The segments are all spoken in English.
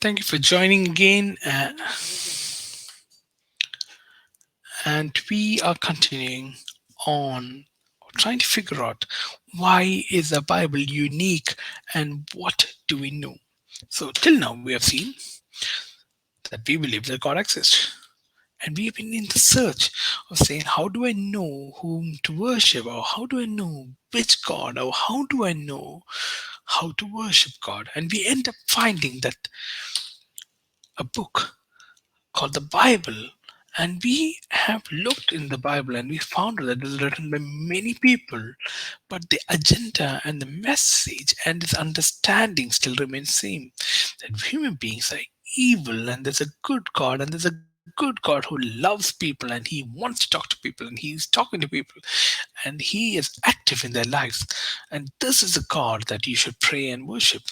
Thank you for joining again. And we are continuing on trying to figure out why is the Bible unique and what do we know. So till now we have seen that we believe that God exists. And we have been in the search of saying, how do I know whom to worship? Or how do I know which God? Or how do I know how to worship God? And we end up finding that a book called the Bible. And we have looked in the Bible and we found that it was written by many people, but the agenda and the message and its understanding still remains same. That human beings are evil and there's a good God and there's a good God who loves people and he wants to talk to people and he's talking to people and he is active in their lives. And this is a God that you should pray and worship.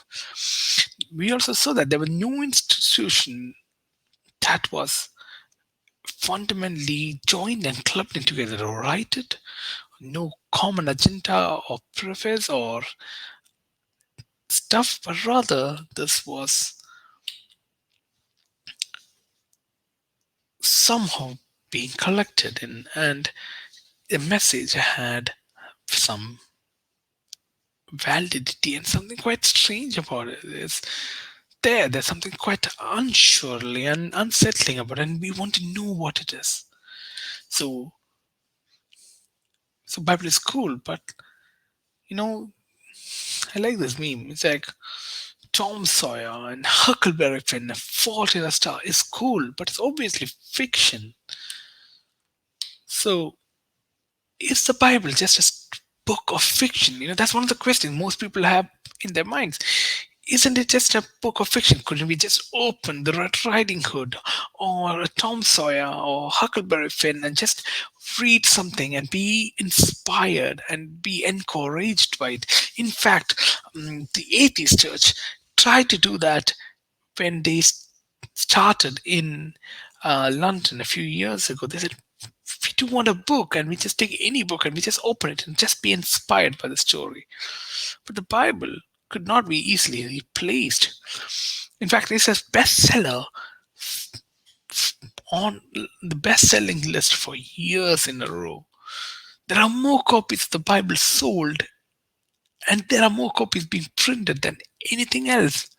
We also saw that there was no institution that was fundamentally joined and clubbed in together to write it. No common agenda or preface or stuff, but rather this was somehow being collected in, and the message had some validity and something quite strange about it. There's something quite unsurely and unsettling about it, and we want to know what it is. So, so Bible is cool, but you know, I like this meme. It's like Tom Sawyer and Huckleberry Finn, A Fault in a Star is cool, but it's obviously fiction. So, is the Bible just a book of fiction? That's one of the questions most people have in their minds. Isn't it just a book of fiction? Couldn't we just open the Red Riding Hood or a Tom Sawyer or Huckleberry Finn and just read something and be inspired and be encouraged by it? In fact, the atheist church tried to do that when they started in London a few years ago. They said, we do want a book, and we just take any book and we just open it and just be inspired by the story. But the Bible could not be easily replaced. In fact, it's a bestseller on the best-selling list for years in a row. There are more copies of the Bible sold, and there are more copies being printed than anything else.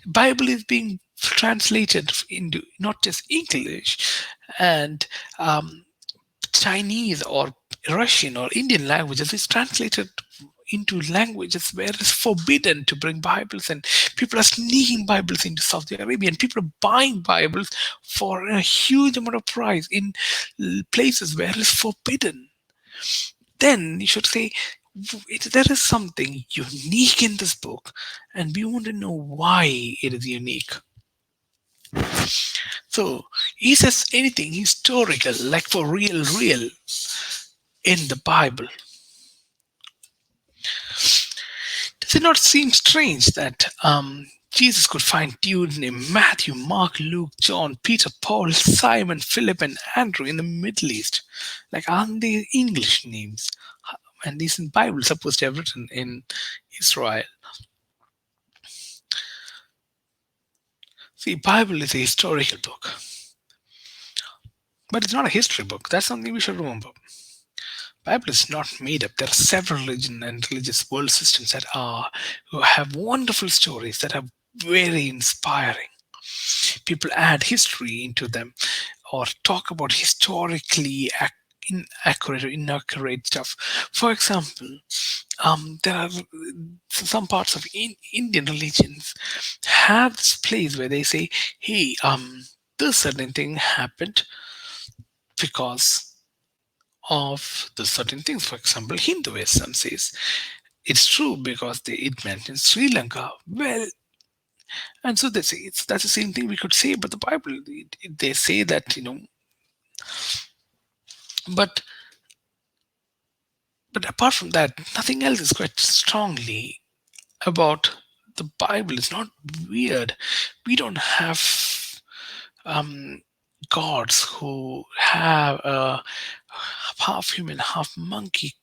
Bible is being translated into not just English and Chinese or Russian or Indian languages. It's translated into languages where it's forbidden to bring Bibles, and people are sneaking Bibles into Saudi Arabia, and people are buying Bibles for a huge amount of price in places where it's forbidden. Then you should say, there is something unique in this book, and we want to know why it is unique. So, is there anything historical, like for real, in the Bible? Does it not seem strange that Jesus could find dudes named Matthew, Mark, Luke, John, Peter, Paul, Simon, Philip, and Andrew in the Middle East? Like, aren't they English names? And these in Bible supposed to have written in Israel. See, Bible is a historical book, but it's not a history book. That's something we should remember. Bible is not made up. There are several religion and religious world systems that are who have wonderful stories that are very inspiring. People add history into them or talk about historically inaccurate or inaccurate stuff. For example, there are some parts of Indian religions have this place where they say, "Hey, this certain thing happened because of the certain things." For example, Hinduism says it's true because it mentions Sri Lanka. Well, and so they say that's the same thing we could say about the Bible. They say that but apart from that, nothing else is quite strongly about the Bible. It's not weird. We don't have um, gods who have a half human, half monkey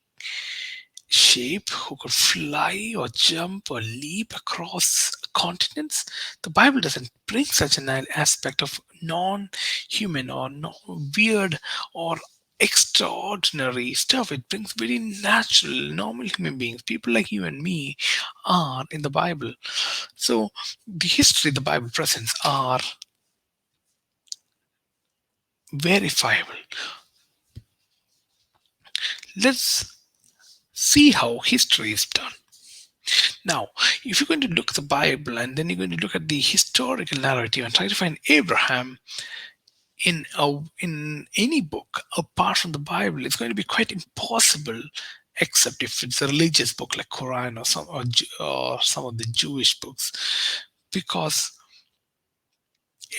shape, who could fly or jump or leap across continents, the Bible doesn't bring such an aspect of non-human or weird or extraordinary stuff. It brings very natural, normal human beings. People like you and me are in the Bible. So the history the Bible presents are verifiable. Let's see how history is done. Now, if you're going to look at the Bible and then you're going to look at the historical narrative and try to find Abraham in any book apart from the Bible, it's going to be quite impossible, except if it's a religious book like Quran or or some of the Jewish books, because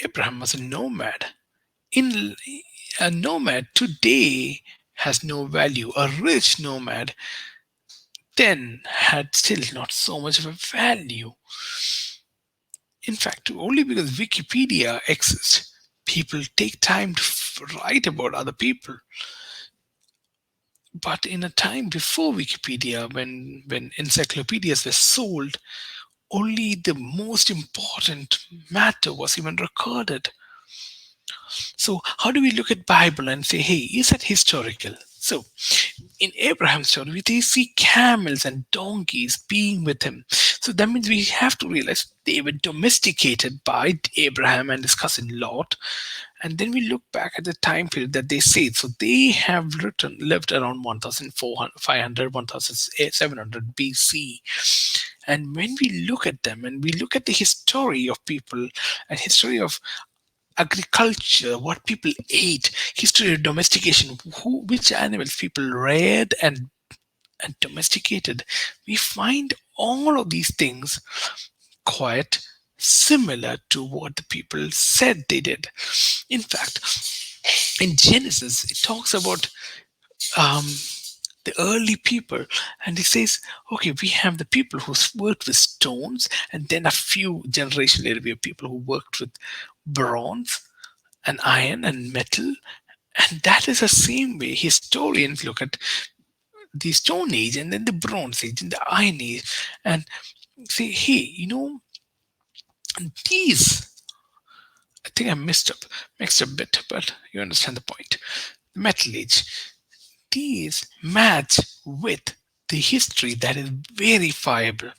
Abraham was a nomad. In a nomad today has no value. A rich nomad then had still not so much of a value. In fact, only because Wikipedia exists, people take time to write about other people. But in a time before Wikipedia, when encyclopedias were sold, only the most important matter was even recorded. So how do we look at Bible and say, hey, is that historical? So in Abraham's story, we see camels and donkeys being with him. So that means we have to realize they were domesticated by Abraham and his cousin Lot. And then we look back at the time period that they said. So they have lived around 1400, 1700 BC. And when we look at them and we look at the history of people and history of agriculture, what people ate, history of domestication, which animals people reared and domesticated, we find all of these things quite similar to what the people said they did. In fact, in Genesis, it talks about um, the early people, and it says, okay, we have the people who worked with stones, and then a few generations later, we have people who worked with bronze and iron and metal. And that is the same way historians look at the Stone Age and then the Bronze Age and the Iron Age and say, hey, these, I think I mixed up a bit, but you understand the point. The Metal Age, these match with the history that is verifiable.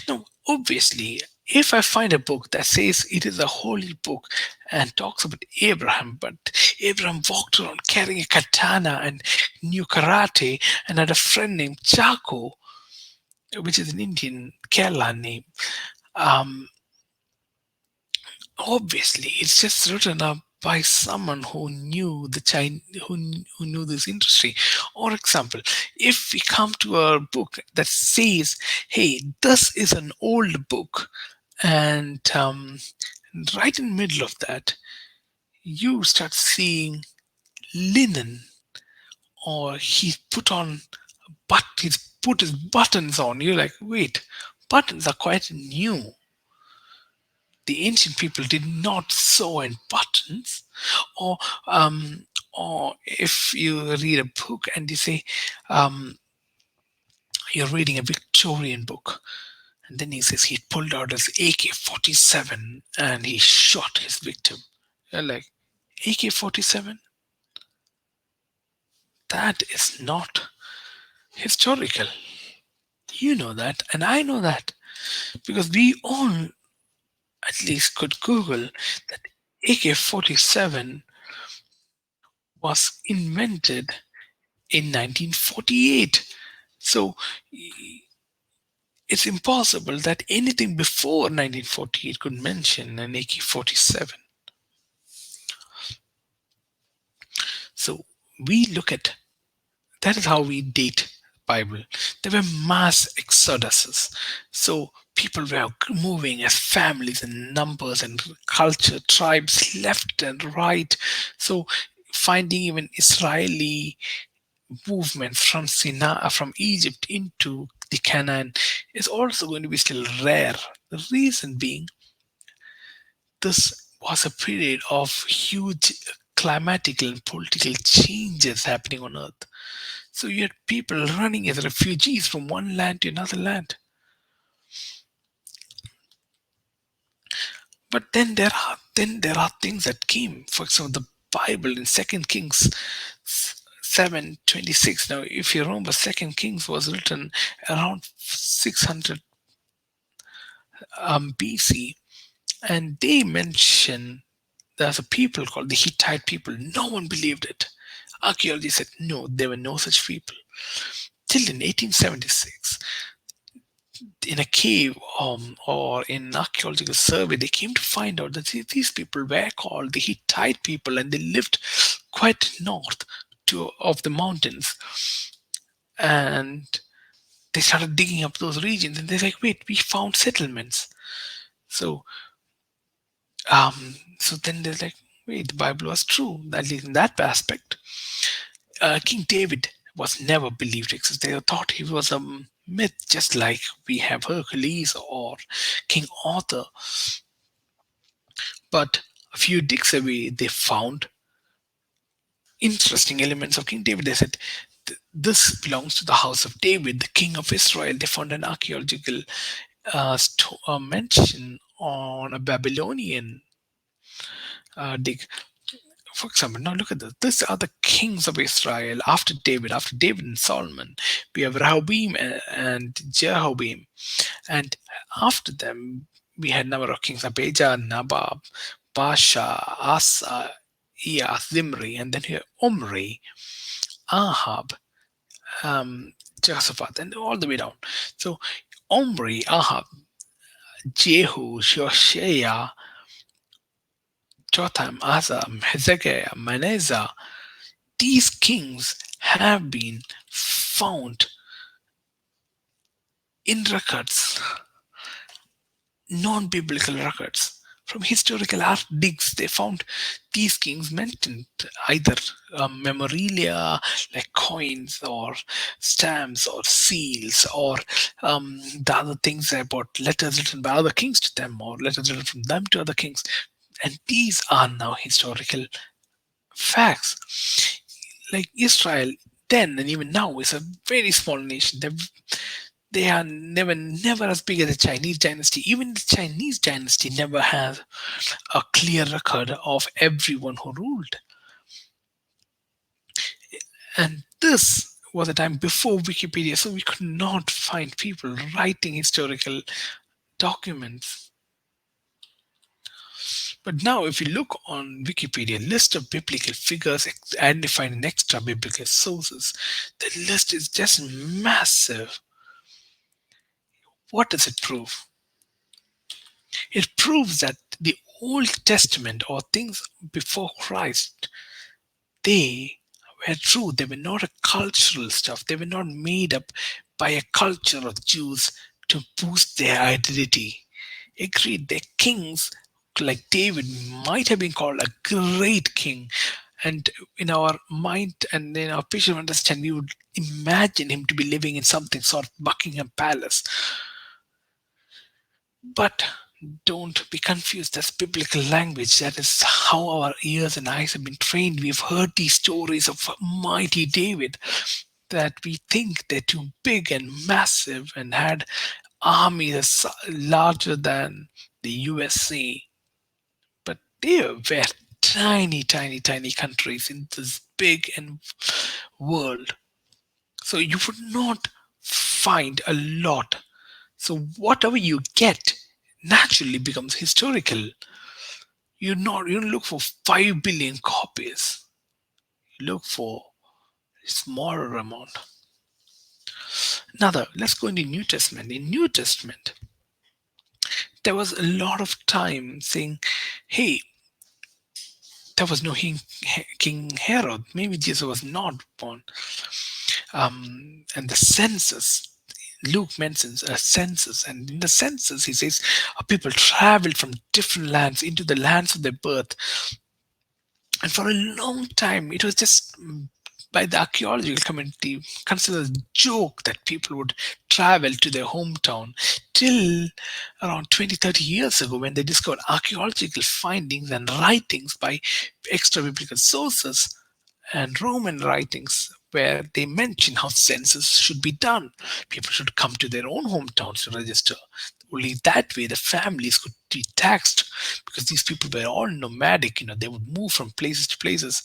Now, obviously, if I find a book that says it is a holy book and talks about Abraham, but Abraham walked around carrying a katana and knew karate and had a friend named Chaco, which is an Indian Kerala name, um, obviously it's just written up by someone who knew the who knew this industry. Or example, if we come to a book that says, hey, this is an old book, and right in the middle of that you start seeing linen, or he's put his buttons on, you're like, wait, buttons are quite new. The ancient people did not sew in buttons. Or or if you read a book and you say, um, you're reading a Victorian book, and then he says he pulled out his AK-47 and he shot his victim. You're like, AK-47, that is not historical. You know that, and I know that, because we all at least could Google that AK-47 was invented in 1948. So it's impossible that anything before 1948 could mention an AK-47. So we look at, that is how we date Bible. There were mass exoduses. So people were moving as families and numbers and culture, tribes left and right. So finding even Israeli movements from Sinai, from Egypt into the Canaan is also going to be still rare. The reason being, this was a period of huge climatic and political changes happening on Earth. So you had people running as refugees from one land to another land. But then there are things that came. For example, the Bible in Second Kings 7:26. Now, if you remember, Second Kings was written around 600 BC, and they mention there's a people called the Hittite people. No one believed it. Archaeology said no, there were no such people. Till in 1876, in a cave or in an archaeological survey, they came to find out that these people were called the Hittite people, and they lived quite north of the mountains. And they started digging up those regions, and they're like, wait, we found settlements. So, so then they're like, wait, the Bible was true, at least in that aspect. King David was never believed to exist. They thought he was a myth, just like we have Hercules or King Arthur. But a few digs away, they found interesting elements of King David. They said, this belongs to the house of David, the king of Israel. They found an archaeological mention on a Babylonian dig. For example, now look at this. These are the kings of Israel after David and Solomon. We have Rehoboam and Jehoram. And after them, we had a number of kings: Abijah, Nabab, Basha, Asa, Zimri, and then here Omri, Ahab, Jehoshaphat, and all the way down. So Omri, Ahab, Jehu, Joshua, Jotham, Asa, Hezekiah, Manasseh, these kings have been found in records, non-biblical records. From historical art digs, they found these kings mentioned either memorabilia like coins or stamps or seals, or the other things about letters written by other kings to them, or letters written from them to other kings. And these are now historical facts. Like Israel then and even now is a very small nation. They are never as big as the Chinese dynasty. Even the Chinese dynasty never has a clear record of everyone who ruled. And this was a time before Wikipedia, so we could not find people writing historical documents. But now, if you look on Wikipedia, list of biblical figures identified in extra biblical sources, the list is just massive. What does it prove? It proves that the Old Testament, or things before Christ, they were true. They were not a cultural stuff. They were not made up by a culture of Jews to boost their identity. Agreed, their kings like David might have been called a great king. And in our mind and in our picture of understanding, we would imagine him to be living in something sort of Buckingham Palace. But don't be confused. That's biblical language. That is how our ears and eyes have been trained. We've heard these stories of mighty David, that we think they're too big and massive and had armies larger than the USA. But they were tiny, tiny, tiny countries in this big and world. So you would not find a lot. So whatever you get naturally becomes historical. You don't look for 5 billion copies. You look for a smaller amount. Another, let's go into New Testament. In New Testament, there was a lot of time saying, hey, there was no King Herod. Maybe Jesus was not born. And the census, Luke mentions a census, and in the census, he says, people traveled from different lands into the lands of their birth. And for a long time, it was just by the archaeological community considered a joke that people would travel to their hometown, till around 20, 30 years ago, when they discovered archaeological findings and writings by extra biblical sources and Roman writings, where they mention how census should be done. People should come to their own hometowns to register. Only that way the families could be taxed, because these people were all nomadic. They would move from places to places.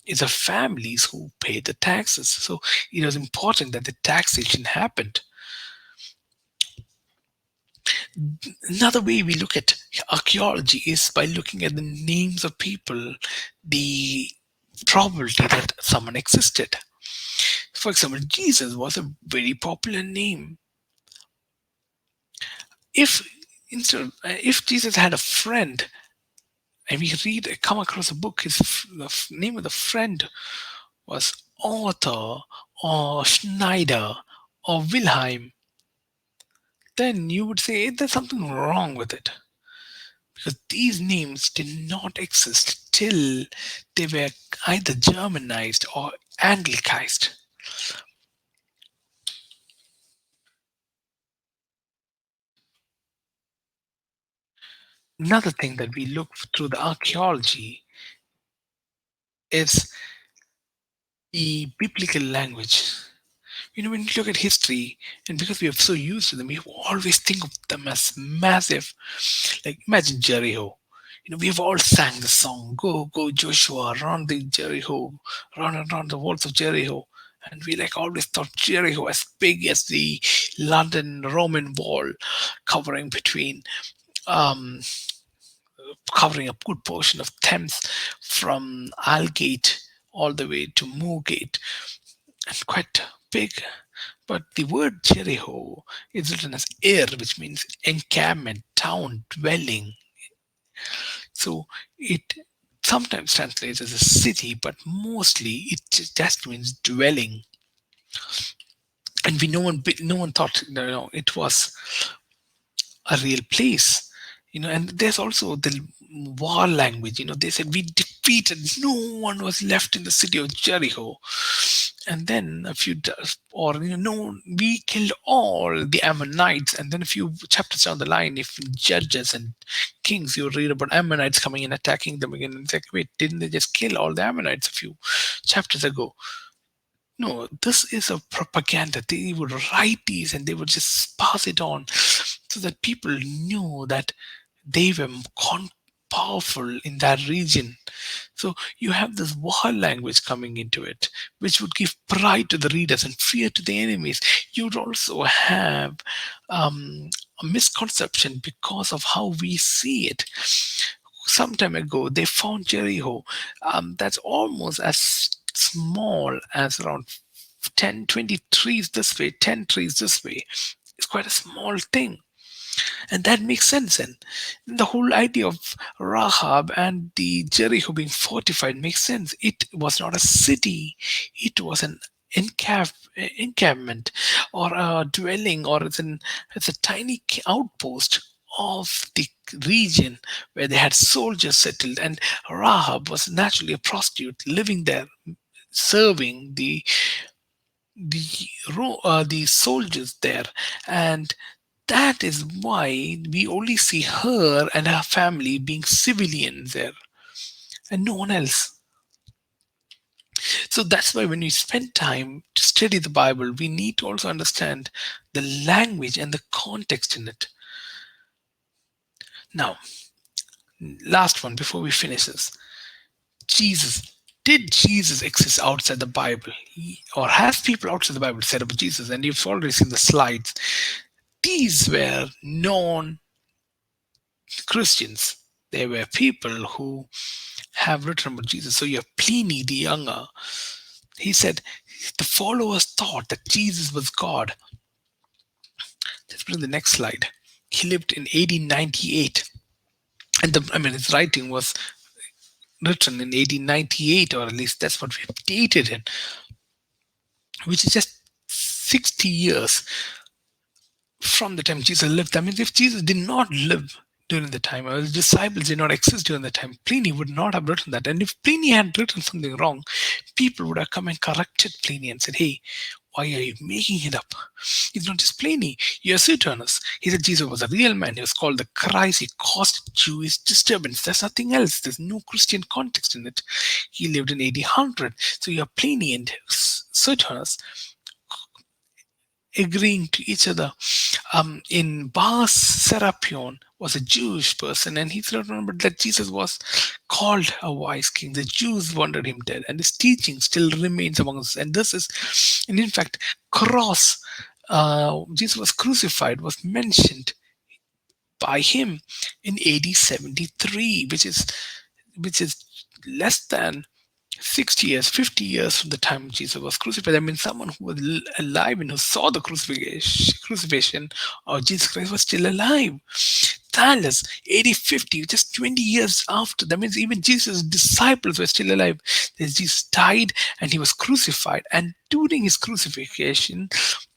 It's the families who paid the taxes. So it was important that the taxation happened. Another way we look at archaeology is by looking at the names of people, the probability that someone existed. For example, Jesus was a very popular name. If if Jesus had a friend, and we come across a book, the name of the friend was Arthur or Schneider or Wilhelm, then you would say there's something wrong with it, because these names did not exist till they were either Germanized or Anglicized. Another thing that we look through the archaeology is the biblical language. When you look at history, and because we are so used to them, we always think of them as massive. Like, imagine Jericho. We have all sang the song, "Go, go, Joshua, run the Jericho, run around the walls of Jericho." And we like always thought Jericho as big as the London Roman wall, covering between um, covering a good portion of Thames from Aldgate all the way to Moorgate, and quite big. But the word Jericho is written as Ir, which means encampment, town, dwelling. So it sometimes translates as a city, but mostly it just means dwelling. And no one thought it was a real place. And there's also the war language. They said, we defeated, no one was left in the city of Jericho. And then a few or no, we killed all the Ammonites. And then a few chapters down the line, if in Judges and Kings you read about Ammonites coming and attacking them again, and it's like, wait, didn't they just kill all the Ammonites a few chapters ago? No, this is a propaganda. They would write these and they would just pass it on, so that people knew that they were powerful in that region. So you have this war language coming into it, which would give pride to the readers and fear to the enemies. You'd also have a misconception because of how we see it. Some time ago, they found Jericho. That's almost as small as around 10, 20 trees this way, 10 trees this way. It's quite a small thing. And that makes sense. And the whole idea of Rahab and the Jericho being fortified makes sense. It was not a city, it was an encampment, or a dwelling, or it's a tiny outpost of the region where they had soldiers settled. And Rahab was naturally a prostitute living there, serving the soldiers there. And that is why we only see her and her family being civilians there, and no one else. So that's why when we spend time to study the Bible, we need to also understand the language and the context in it. Now, last one before we finish this. Jesus. Did Jesus exist outside the Bible? Or has people outside the Bible said about Jesus? And you've already seen the slides. These were non Christians. They were people who have written about Jesus. So you have Pliny the Younger. He said the followers thought that Jesus was God. Let's put in the next slide. He lived in AD 98. And his writing was written in AD 98, or at least that's what we've dated in, which is just 60 years from the time Jesus lived. That means if Jesus did not live during the time, or his disciples did not exist during the time, Pliny would not have written that. And if Pliny had written something wrong, people would have come and corrected Pliny and said, hey, why are you making it up? It's not just Pliny. You're Suetonius. He said Jesus was a real man. He was called the Christ. He caused Jewish disturbance. There's nothing else. There's no Christian context in it. He lived in AD 100. So you have Pliny and Suetonius agreeing to each other. In Bar Serapion was a Jewish person, and he remembered that Jesus was called a wise king. The Jews wanted him dead, and his teaching still remains among us. And this is, and in fact, cross. Jesus was crucified was mentioned by him in AD 73, which is less than 60 years, 50 years from the time Jesus was crucified. I mean, someone who was alive and who saw the crucifixion of Jesus Christ was still alive. Thales, 80, 50, just 20 years after. That means even Jesus' disciples were still alive. Jesus died and he was crucified. And during his crucifixion,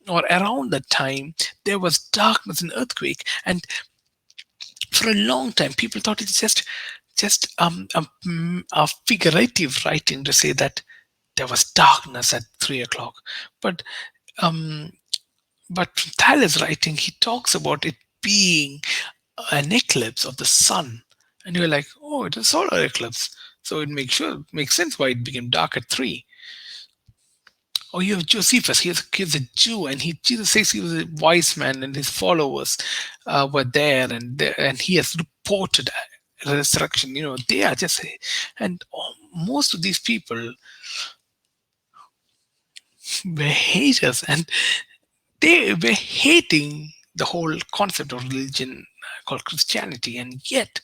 or around that time, there was darkness and earthquake. And for a long time, people thought it's just a figurative writing to say that there was darkness at 3 o'clock. But um, but from Thales' writing, he talks about it being an eclipse of the sun, and you're like, oh, it's a solar eclipse, so it makes sense why it became dark at 3. Or you have Josephus. He's a Jew, and Jesus says he was a wise man, and his followers were there, and he has reported resurrection. They are just, and most of these people were haters, and they were hating the whole concept of religion called Christianity, and yet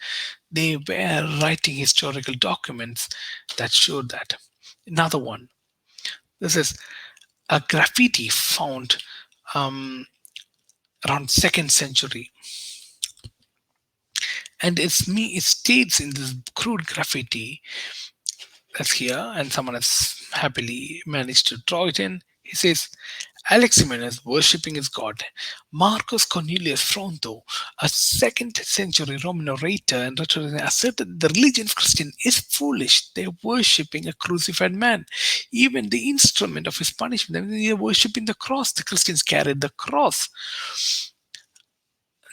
they were writing historical documents that showed that. Another one. This is a graffiti found um, around second century, and it states in this crude graffiti that's here, and someone has happily managed to draw it in. He says, Aleximenes worshipping his god. Marcus Cornelius Fronto, a second century Roman orator and rhetorician, asserted the religion of Christian is foolish. They're worshipping a crucified man. Even the instrument of his punishment, they're worshipping the cross. The Christians carried the cross.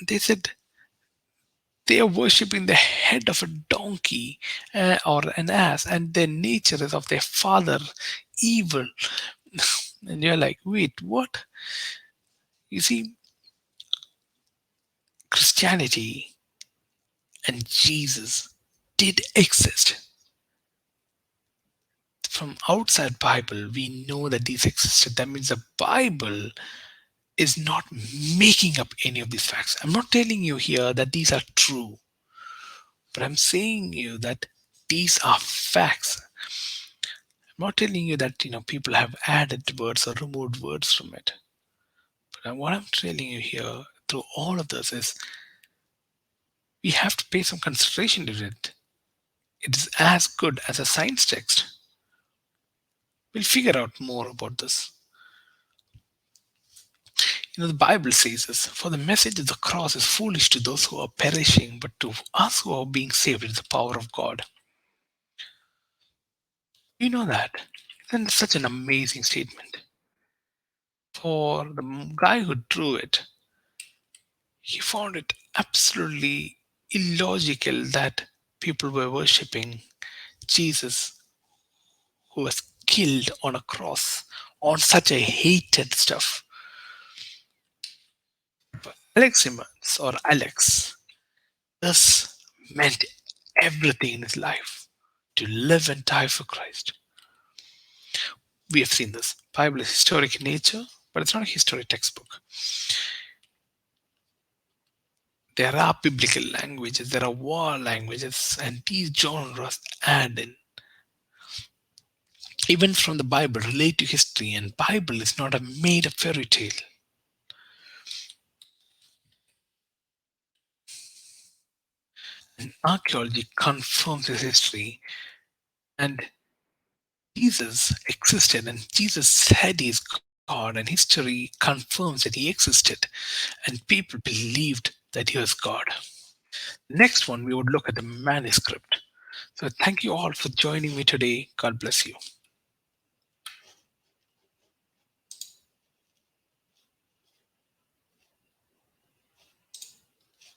They said they are worshipping the head of a donkey or an ass, and their nature is of their father, evil. And you're like, wait, what? You see, Christianity and Jesus did exist. From outside Bible, we know that these existed. That means the Bible is not making up any of these facts. I'm not telling you here that these are true, but I'm saying you that these are facts. I'm not telling you that people have added words or removed words from it. But what I'm telling you here through all of this is we have to pay some consideration to it. It is as good as a science text. We'll figure out more about this. The Bible says this, for the message of the cross is foolish to those who are perishing, but to us who are being saved, it is the power of God. You know that? And it's such an amazing statement. For the guy who drew it, he found it absolutely illogical that people were worshipping Jesus who was killed on a cross on such a hated stuff. Alex Simmons, or Alex, this meant everything in his life to live and die for Christ. We have seen this. Bible is historic in nature, but it's not a history textbook. There are biblical languages, there are war languages, and these genres add in. Events from the Bible relate to history, and Bible is not a made-up fairy tale. And archaeology confirms this history, and Jesus existed, and Jesus said he is God, and history confirms that he existed, and people believed that he was God. Next one, we would look at the manuscript. So thank you all for joining me today. God bless you.